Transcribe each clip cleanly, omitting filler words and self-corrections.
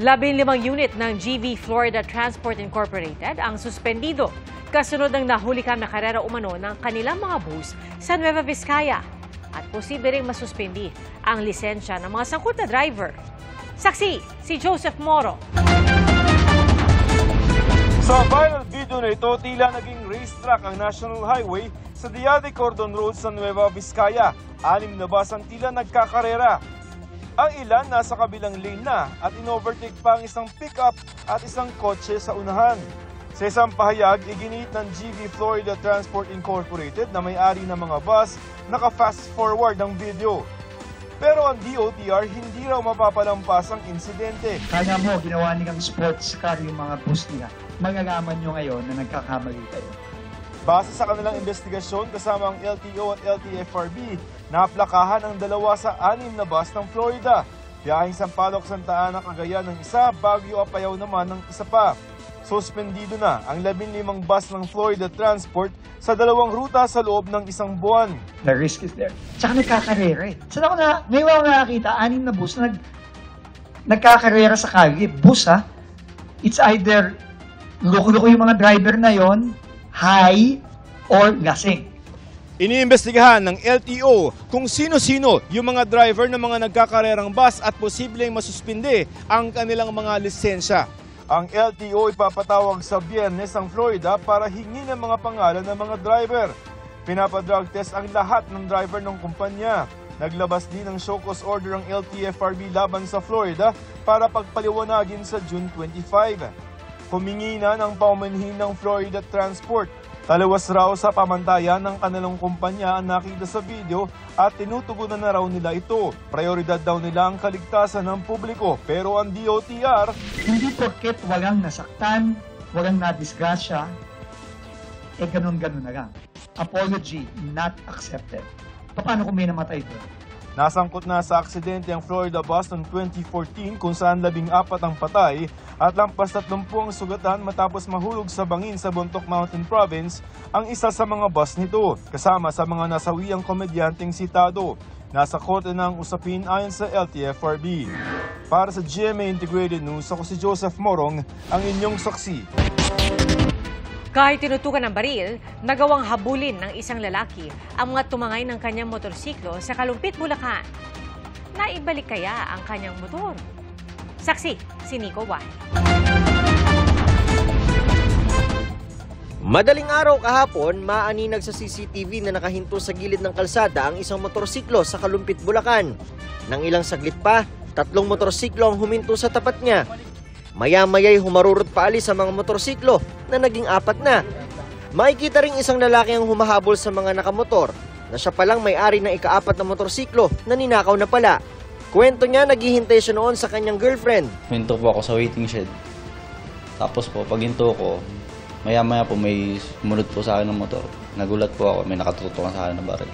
15 unit ng GV Florida Transport Incorporated ang suspendido kasunod ng nahuli na karera umano ng kanilang mga bus sa Nueva Vizcaya at posible ring masuspendi ang lisensya ng mga sangkot na driver. Saksi, si Joseph Moro. Sa viral video na ito, tila naging racetrack ang National Highway sa Dia de Cordon Road sa Nueva Vizcaya. 6 na bus ang tila nagkakarera. Ang ilan nasa kabilang lane na at in-overtake pa ang isang pickup at isang kotse sa unahan. Sa isang pahayag, iginit ng GV Florida Transport Incorporated na may-ari ng mga bus, naka-fast forward ang video. Pero ang DOTR hindi raw mapapalampas ang insidente. Kaya mo, ginawa nilang sports car yung mga bus nila. Magagaman nyo ngayon na nagkakamali kayo. Base sa kanilang investigasyon kasama ang LTO at LTFRB, naplakahan ang 2 sa 6 na bus ng Florida. Biyaheng Sampaloc, Santa Ana, Cagayan ng isa, Baguio, Apayao naman ng isa pa. Suspendido na ang 15 bus ng Florida Transport sa 2 ruta sa loob ng 1 buwan. The risk is there. Tsaka nagkakarera eh. Saan ako na, ngayon ako nakakita, 6 na bus na nagkakarera sa kalye. Bus ha. It's either loko-loko yung mga driver na yon, high, or lasing. Iniimbestigahan ng LTO kung sino-sino yung mga driver ng mga nagkakarerang bus at posibleng masuspinde ang kanilang mga lisensya. Ang LTO ipapatawag sa Biyernes ang Florida para hingin ang mga pangalan ng mga driver. Pinapadrug test ang lahat ng driver ng kumpanya. Naglabas din ng show cause order ang LTFRB laban sa Florida para pagpaliwanagin sa June 25. Humingi na ng paumanhin ng Florida Transport. Taliwas raw sa pamantayan ng kanilang kumpanya ang nakita sa video at tinutugunan na raw nila ito. Prioridad daw nila ang kaligtasan ng publiko pero ang DOTR, Hindi porket walang nasaktan, walang nadisgrasya, eh ganun-ganun na lang. Apology not accepted. Paano kung may namatay doon? nasangkot na sa aksidente ang Florida bus noong 2014 kung saan 14 ang patay at lampas 30 ang sugatan matapos mahulog sa bangin sa Bontoc Mountain Province ang isa sa mga bus nito, kasama sa mga nasawiang komedyanteng sitado. Nasa korte na ang usapin ayon sa LTFRB. Para sa GMA Integrated News, ako si Joseph Morong, ang inyong saksi. Kahit tinutukan ng baril, nagawang habulin ng isang lalaki ang mga tumangay ng kanyang motorsiklo sa Kalumpit, Bulacan. Naibalik kaya ang kanyang motor? Saksi, si Nico Wahi. Madaling araw kahapon, maaninag sa CCTV na nakahinto sa gilid ng kalsada ang isang motorsiklo sa Kalumpit, Bulacan. Nang ilang saglit pa, 3 motorsiklo ang huminto sa tapat niya. Maya-maya'y humarurot paalis sa mga motorsiklo na naging 4 na. Makikita ring isang lalaki ang humahabol sa mga nakamotor na siya palang may-ari ng ika-4 na motorsiklo na ninakaw na pala. Kwento niya, naghihintay siya noon sa kanyang girlfriend. Hinto po ako sa waiting shed. Tapos po, pag hinto ko, maya-maya po may sumunod po sa akin ng motor. Nagulat po ako, may nakatutukan sa akin na baril.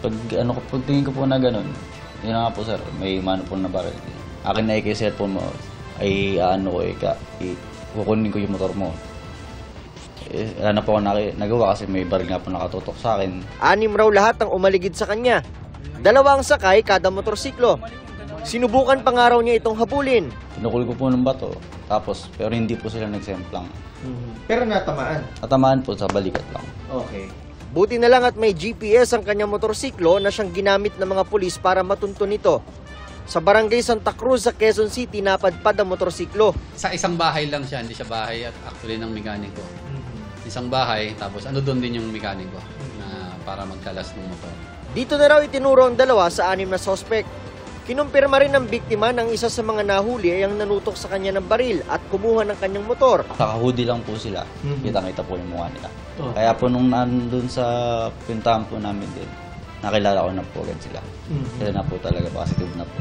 Pagtingin ko po na ganun, yun na nga po sir, may mano po na baril. Akin na i-cellphone mo, ay kukunin ko yung motor mo. Wala na po ako nagawa kasi may baril nga po nakatutok sa akin. 6 raw lahat ang umaligid sa kanya. 2 ang sakay kada motorsiklo. Sinubukan pa nga raw niya itong habulin. Pinukul ko po ng bato, pero hindi po sila nagsemplang. Pero natamaan? Natamaan po sa balikat lang. Okay. Buti na lang at may GPS ang kanyang motorsiklo na siyang ginamit ng mga pulis para matunton ito. Sa barangay Santa Cruz sa Quezon City, napadpad ang motorsiklo. Sa isang bahay lang siya, hindi siya bahay at actually ng mekaniko. Isang bahay, tapos doon din yung mekaniko na para magkalas ng motor. Dito na raw itinuro ang 2 sa 6 na suspect. Kinumpirma rin ng biktima ng isa sa mga nahuli ay ang nanutok sa kanya ng baril at kumuha ng kanyang motor. Naka-hoodie lang po sila, kitang-kita po yung mukha nila. Kaya po nung nandun sa pintahan po namin din, nakilala ko na po agad sila. Kaya na po talaga, positive na po.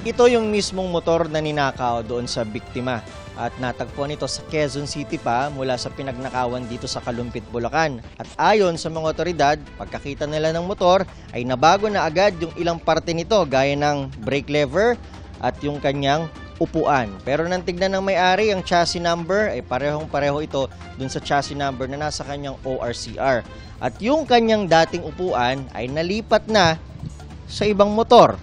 Ito yung mismong motor na ninakaw doon sa biktima at natagpuan ito sa Quezon City pa mula sa pinagnakawan dito sa Kalumpit, Bulacan. At ayon sa mga otoridad, pagkakita nila ng motor ay nabago na agad yung ilang parte nito gaya ng brake lever at yung kanyang upuan. Pero nang tignan ng may-ari, ang chassis number ay parehong-pareho ito dun sa chassis number na nasa kanyang ORCR. At yung kanyang dating upuan ay nalipat na sa ibang motor.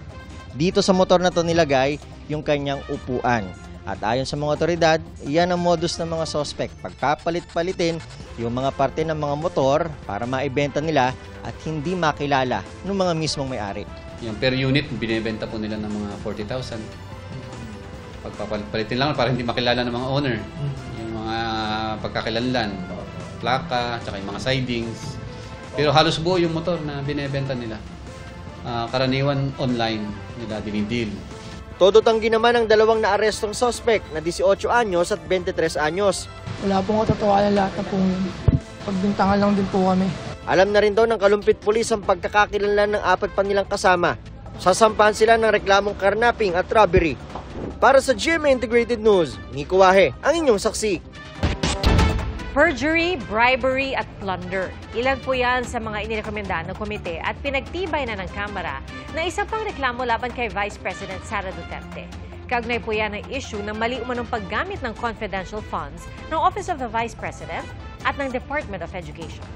Dito sa motor na to nilagay yung kanyang upuan. At ayon sa mga otoridad, iyan ang modus ng mga suspect. Pagpapalit-palitin yung mga parte ng mga motor para maibenta nila at hindi makilala ng mga mismong may-ari. Yung per unit, binibenta po nila ng mga 40,000. Pagpapalit-palitin lang para hindi makilala ng mga owner. Yung mga pagkakilanlan, plaka, tsaka yung mga sidings. Pero halos buo yung motor na binibenta nila. Karaniwan online nila dinidil. Todo tanggi naman ang dalawang naarestong suspect na 18 anyos at 23 anyos. Wala pong katotohanan lahat na pong pagbintangan lang din po kami. Alam na rin daw ng Kalumpit Pulis ang pagkakakilanlan ng 4 pa nilang kasama. Sasampahan sila ng reklamong carnapping at robbery. Para sa GMA Integrated News, Nico Wahe, ang inyong saksi. Perjury, bribery at plunder. Ilan po yan sa mga inirekomenda ng komite at pinagtibay na ng Kamara na isa pang reklamo laban kay Vice President Sara Duterte. Kaugnay po yan ang issue ng mali umanong paggamit ng confidential funds ng Office of the Vice President at ng Department of Education.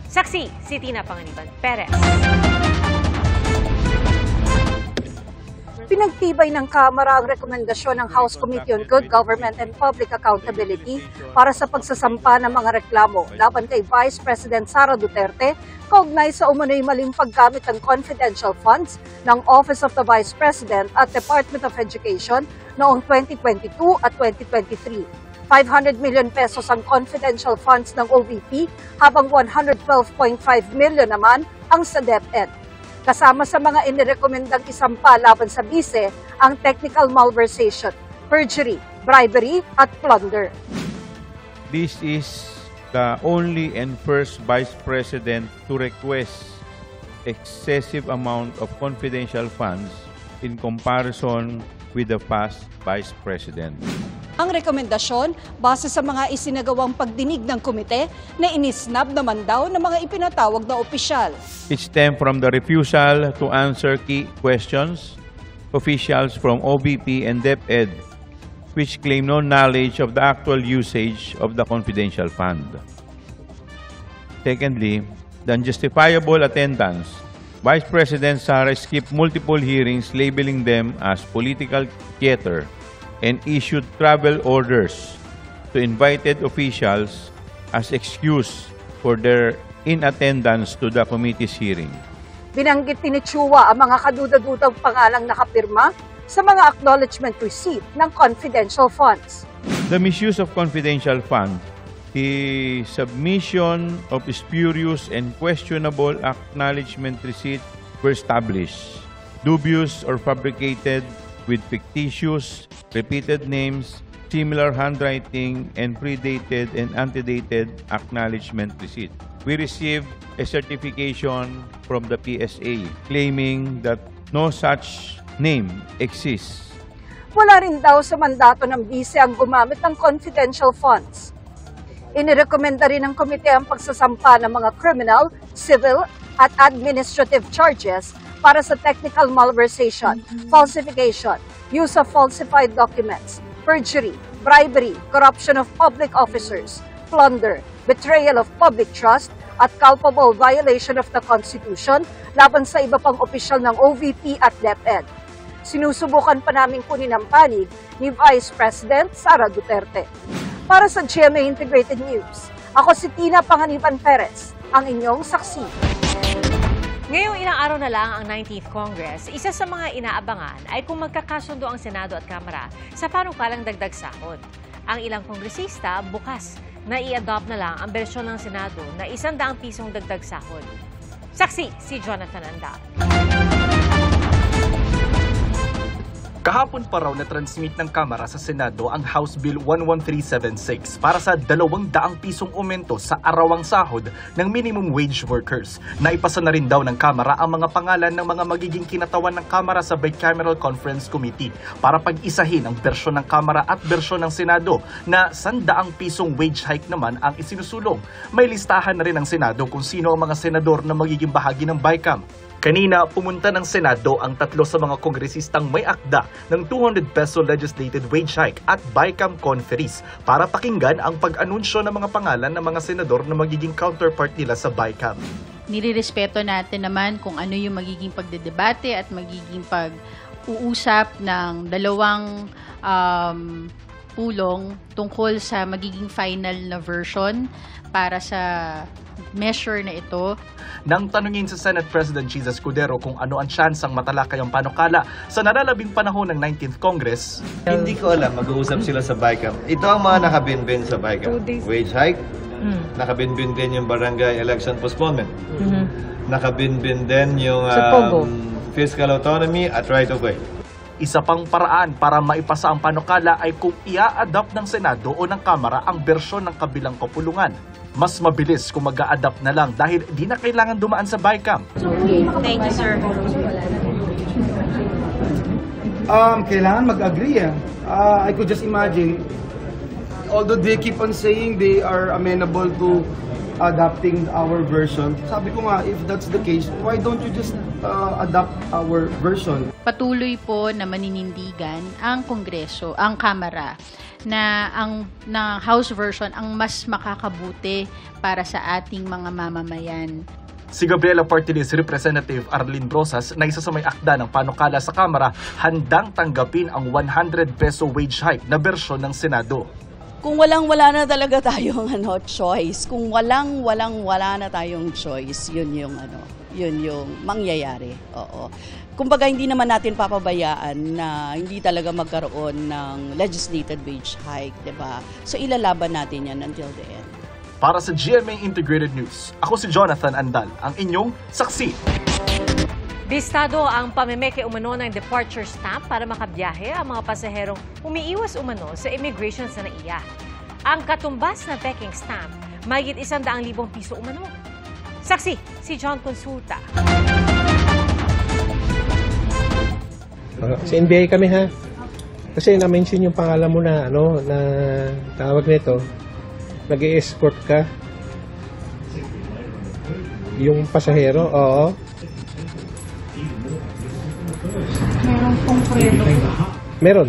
Saksi, si Tina Panganiban Perez. Pinagtibay ng Kamara ang rekomendasyon ng House Committee on Good Government and Public Accountability para sa pagsasampa ng mga reklamo laban kay Vice President Sara Duterte kaugnay sa umano'y maling paggamit ng confidential funds ng Office of the Vice President at Department of Education noong 2022 at 2023. 500 million pesos ang confidential funds ng OVP habang 112.5 million naman ang sa DepEd. Kasama sa mga inirekomendang isampa laban sa bise ang technical malversation, perjury, bribery at plunder. This is the only and first Vice President to request excessive amount of confidential funds in comparison with the past Vice President. Ang rekomendasyon base sa mga isinagawang pagdinig ng komite na inisnab naman daw ng mga ipinatawag na opisyal. It stemmed from the refusal to answer key questions, officials from OVP and DepEd, which claim no knowledge of the actual usage of the confidential fund. Secondly, the unjustifiable attendance. Vice President Sara skipped multiple hearings labeling them as political theater and issued travel orders to invited officials as excuse for their inattendance to the committee's hearing. Binanggit ni Chua ang mga kadudadudang pangalang nakapirma sa mga acknowledgement receipt ng confidential funds. The misuse of confidential funds, the submission of spurious and questionable acknowledgement receipts were established, dubious or fabricated with fictitious, repeated names, similar handwriting, and predated and antedated acknowledgement receipt. We received a certification from the PSA claiming that no such name exists. Wala rin daw sa mandato ng bise ang gumamit ng confidential funds. Inirekomenda rin ng komite ang pagsasampa ng mga criminal, civil, at administrative charges para sa technical malversation, falsification, use of falsified documents, perjury, bribery, corruption of public officers, plunder, betrayal of public trust, at culpable violation of the Constitution laban sa iba pang opisyal ng OVP at DepEd. Sinusubukan pa namin kunin ang panig ni Vice President Sara Duterte. Para sa GMA Integrated News, ako si Tina Panganiban Perez, ang inyong saksi. Ngayong ilang araw na lang ang 19th Congress, isa sa mga inaabangan ay kung magkakasundo ang Senado at Kamara sa panukalang dagdag sahod. Ang ilang kongresista bukas na i-adopt na lang ang bersyon ng Senado na 100 pisong dagdag sahod. Saksi si Jonathan Andal. Kahapon pa raw na transmit ng Kamara sa Senado ang House Bill 11376 para sa 200 pisong aumento sa arawang sahod ng minimum wage workers. Naipasa na rin daw ng Kamara ang mga pangalan ng mga magiging kinatawan ng Kamara sa Bicameral Conference Committee para pag-isahin ang bersyon ng Kamara at bersyon ng Senado na 100 pisong wage hike naman ang isinusulong. May listahan na rin ng Senado kung sino ang mga senador na magiging bahagi ng BICAM. Kanina, pumunta ng Senado ang 3 sa mga kongresistang may akda ng 200 peso legislated wage hike at BICAM conferees para pakinggan ang pag-anunsyo ng mga pangalan ng mga senador na magiging counterpart nila sa BICAM. Nirirespeto natin naman kung ano yung magiging pagdedebate at magiging nag-uusap ng dalawang pulong tungkol sa magiging final na version para sa measure na ito. Nang tanungin sa Senate President Jesus Escudero kung ano ang tsansang matalakay ang panukala sa nalalabing panahon ng 19th Congress, hindi ko alam, mag-uusap sila sa BICAM. Ito ang mga nakabinbin sa BICAM. Wage hike, nakabinbin din yung barangay election postponement. Nakabinbin din yung fiscal autonomy at right of way. isa pang paraan para maipasa ang panukala ay kung ia-adapt ng Senado o ng Kamara ang bersyon ng kabilang kapulungan. Mas mabilis kung mag-a-adapt na lang dahil di na kailangan dumaan sa BICAM. Okay, thank you, sir. Kailangan mag-agree. I could just imagine, although they keep on saying they are amenable to adapting our version, sabi ko nga, if that's the case, why don't you just adapt our version? Patuloy po na maninindigan ang Kongreso, ang Kamara, na ang House version ang mas makakabuti para sa ating mga mamamayan. Si Gabriela Partilis Representative Arlene Rosas na isa sa may akda ng panukala sa Kamara, handang tanggapin ang 100 peso wage hike na bersyon ng Senado. Kung wala na talaga tayong choice, kung wala na tayong choice, yun yung mangyayari. Oo. Kumbaga hindi naman natin papabayaan na hindi talaga magkaroon ng legislated wage hike, 'di ba? So ilalaban natin 'yan until the end. Para sa GMA Integrated News, ako si Jonathan Andal, ang inyong saksi. Bistado ang pamemeke umano ng departure stamp para makabiyahe ang mga pasaherong umiiwas umano sa immigration sa NAIA. Ang katumbas ng peking stamp, mahigit 100,000 piso umano. Saksi, si John Consulta. Sa NBI kami ha. Kasi na-mention yung pangalan mo na na tawag nito. Nag-i-escort ka. Yung pasahero, oo. Meron pong proyekto. Meron.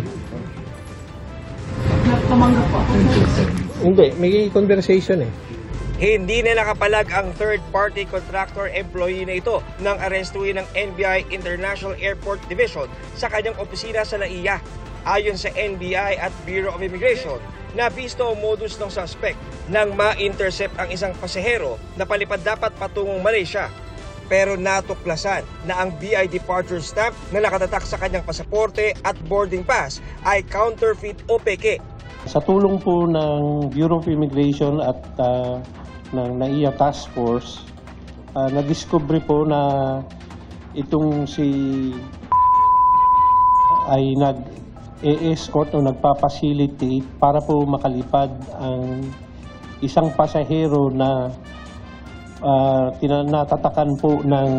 Tumanggap po ako. Hindi, may conversation eh. Hindi na nakapalag ang third-party contractor employee na ito nang arestuhin ng NBI International Airport Division sa kanyang opisina sa NAIA. Ayon sa NBI at Bureau of Immigration, nabisto ang modus ng suspect nang ma-intercept ang isang pasahero na palipad dapat patungong Malaysia. Pero natuklasan na ang BI departure stamp na nakatatak sa kanyang pasaporte at boarding pass ay counterfeit o peke. Sa tulong po ng Bureau of Immigration at ng NAIA Task Force, na-discover po na itong si ay nag-e-escort o nagpa-facilitate para po makalipad ang isang pasahero na tinatatakan po ng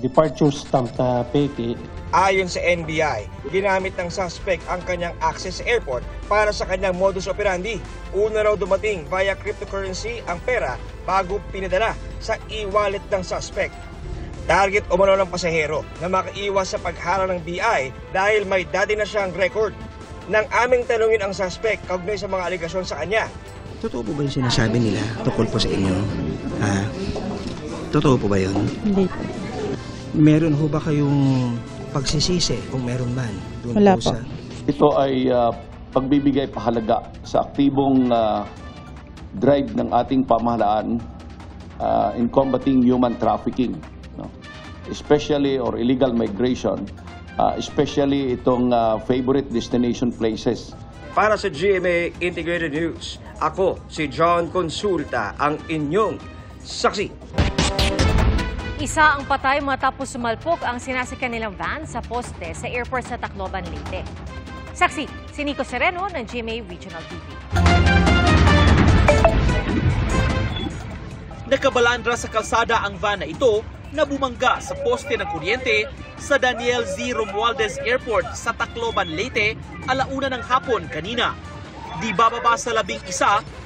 departure stamp na peke. Ayon sa NBI, ginamit ng suspect ang kanyang access sa airport para sa kanyang modus operandi. Una raw dumating via cryptocurrency ang pera bago pinadala sa e-wallet ng suspect. Target umano ng pasahero na makaiwas sa pagharang ng BI dahil may dati na siyang record. Nang aming tanungin ang suspect kaugnay sa mga aligasyon sa kanya. Totoo po ba yung sinasabi nila tungkol po sa inyo? Totoo po ba yun? Hindi po. Meron ho ba kayong pagsisisi kung meron man? Wala po. Ito ay pagbibigay pahalaga sa aktibong drive ng ating pamahalaan in combating human trafficking, no? Especially or illegal migration, especially itong favorite destination places. Para sa GMA Integrated News, ako si John Consulta, ang inyong saksi. Isa ang patay matapos sumalpok ang sinasakyan nilang van sa poste sa airport sa Tacloban, Leyte. Saksi, si Nico Sereno ng GMA Regional TV. Nakabalandra sa kalsada ang van na ito na bumangga sa poste ng kuryente sa Daniel Z. Romualdez Airport sa Tacloban, Leyte, alauna ng hapon kanina. Di bababa sa 11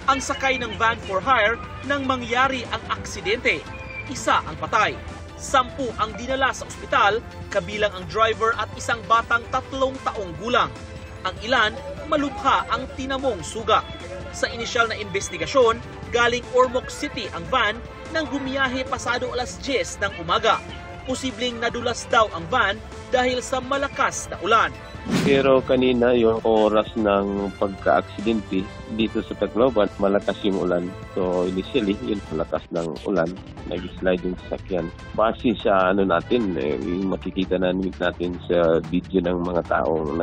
ang sakay ng van for hire nang mangyari ang aksidente. Isa ang patay. 10 ang dinala sa ospital, kabilang ang driver at isang batang 3 taong gulang. Ang ilan, malubha ang tinamong sugat. Sa inisyal na investigasyon, galing Ormoc City ang van nang bumiyahe pasado alas 10 ng umaga. Posibleng nadulas daw ang van dahil sa malakas na ulan. Pero kanina yung oras ng pagka-aksidente dito sa Tacloban, malakas yung ulan. So initially, yung malakas ng ulan, nag-slide yung sasakyan. Base sa natin, yung makikita natin sa video ng mga taong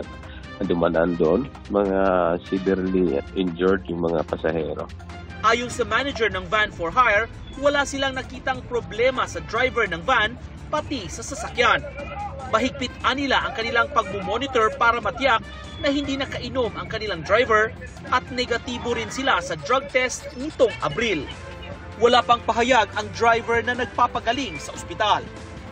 dumadaan doon, mga severely injured yung mga pasahero. Ayon sa manager ng Van for Hire, wala silang nakitang problema sa driver ng van pati sa sasakyan. Mahigpit nila ang kanilang pagmumonitor para matiyak na hindi nakainom ang kanilang driver at negatibo rin sila sa drug test nitong Abril. Wala pang pahayag ang driver na nagpapagaling sa ospital.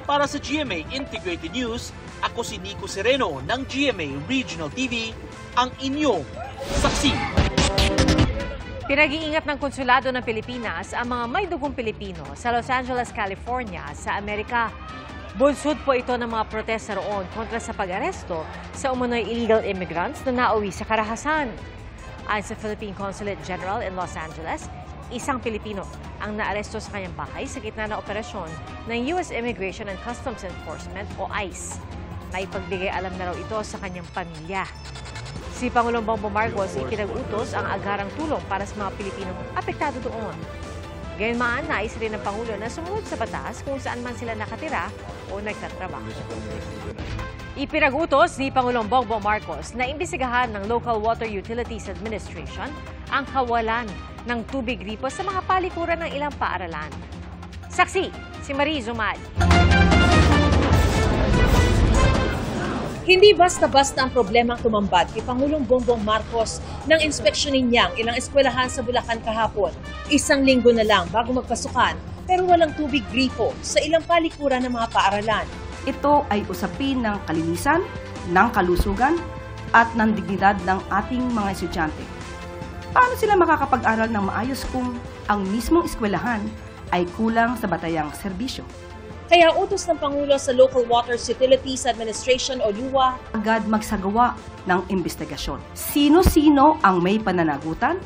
Para sa GMA Integrated News, ako si Nico Sereno ng GMA Regional TV, ang inyong saksi. Pinag-iingat ng Konsulado ng Pilipinas ang mga may dugong Pilipino sa Los Angeles, California sa Amerika. Bunsod po ito ng mga protesta roon kontra sa pag-aresto sa umano'y illegal immigrants na nauwi sa karahasan. Ayon sa Philippine Consulate General in Los Angeles, isang Pilipino ang naaresto sa kanyang bahay sa gitna ng operasyon ng U.S. Immigration and Customs Enforcement o ICE. Naipagbigay alam na raw ito sa kanyang pamilya. Si Pangulong Bongbong Marcos ipinag-utos ang agarang tulong para sa mga Pilipinong apektado doon. Gayunman, nais rin ng Pangulo na sumunod sa batas kung saan man sila nakatira o nagtatrabaho. Ipinag-utos ni Pangulong Bongbong Marcos na imbestigahan ng Local Water Utilities Administration ang kawalan ng tubig gripo sa mga palikuran ng ilang paaralan. Saksi, si Marie Zumad. Hindi basta-basta ang problemang tumambad kay Pangulong Bongbong Marcos nang inspeksyonin niya ang ilang eskwelahan sa Bulacan kahapon. Isang linggo na lang bago magpasukan, pero walang tubig gripo sa ilang palikuran ng mga paaralan. Ito ay usapin ng kalinisan, ng kalusugan, at ng dignidad ng ating mga estudyante. Paano sila makakapag-aral ng maayos kung ang mismong eskwelahan ay kulang sa batayang serbisyo? Kaya utos ng Pangulo sa Local Water Utilities Administration o LUWA agad magsagawa ng investigasyon. Sino-sino ang may pananagutan?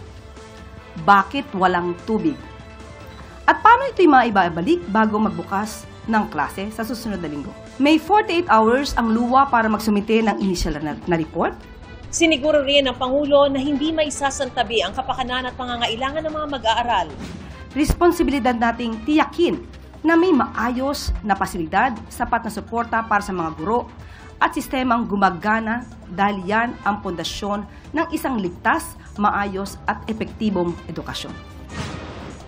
Bakit walang tubig? At paano ito'y maibabalik bago magbukas ng klase sa susunod na linggo? May 48 hours ang LUWA para magsumite ng initial na report. Siniguro rin ng Pangulo na hindi maisasantabi ang kapakanan at pangangailangan ng mga mag-aaral. Responsibilidad nating tiyakin na may maayos na pasilidad, sapat na suporta para sa mga guro at sistemang gumagana dahil yan ang pundasyon ng isang ligtas, maayos at epektibong edukasyon.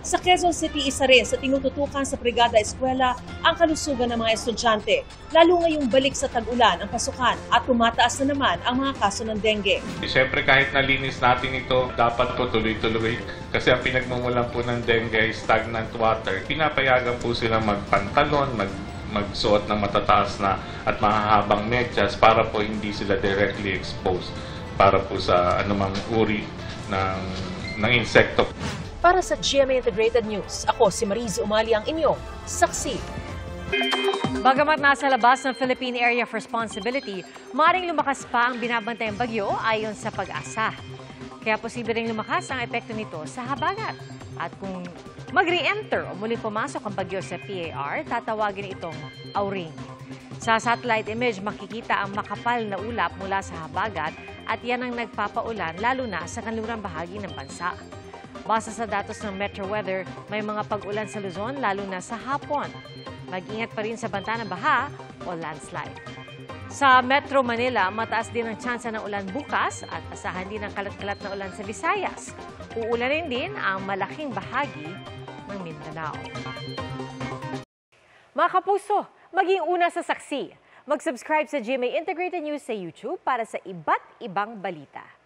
Sa Quezon City, isa rin sa tinututukan sa Brigada Eskwela ang kalusugan ng mga estudyante, lalo ngayong balik sa tag-ulan ang pasukan at tumataas na naman ang mga kaso ng dengue. Siyempre kahit nalinis natin ito, dapat po tuloy-tuloy kasi ang pinagmumulan po ng dengue ay stagnant water. Pinapayagan po sila magpantalon, magsuot ng matataas na at mahahabang medyas para po hindi sila directly exposed para po sa anumang uri ng insekto. Para sa GMA Integrated News, ako si Mariz Umali ang inyong saksi. Bagamat nasa labas ng Philippine Area of Responsibility, maaaring lumakas pa ang binabantayang bagyo ayon sa Pag-asa. Kaya posible ring lumakas ang epekto nito sa habagat. At kung mag-re-enter o muling pumasok ang bagyo sa PAR, tatawagin itong Auring. Sa satellite image, makikita ang makapal na ulap mula sa habagat at yan ang nagpapaulan lalo na sa kanlurang bahagi ng bansa. Base sa datos ng Metro Weather, may mga pag-ulan sa Luzon lalo na sa hapon. Mag-ingat pa rin sa banta ng baha o landslide. Sa Metro Manila, mataas din ang tsansa ng ulan bukas at asahan din ang kalat-kalat na ulan sa Visayas. Uulanin din ang malaking bahagi ng Mindanao. Mga kapuso, maging una sa saksi. Mag-subscribe sa GMA Integrated News sa YouTube para sa iba't ibang balita.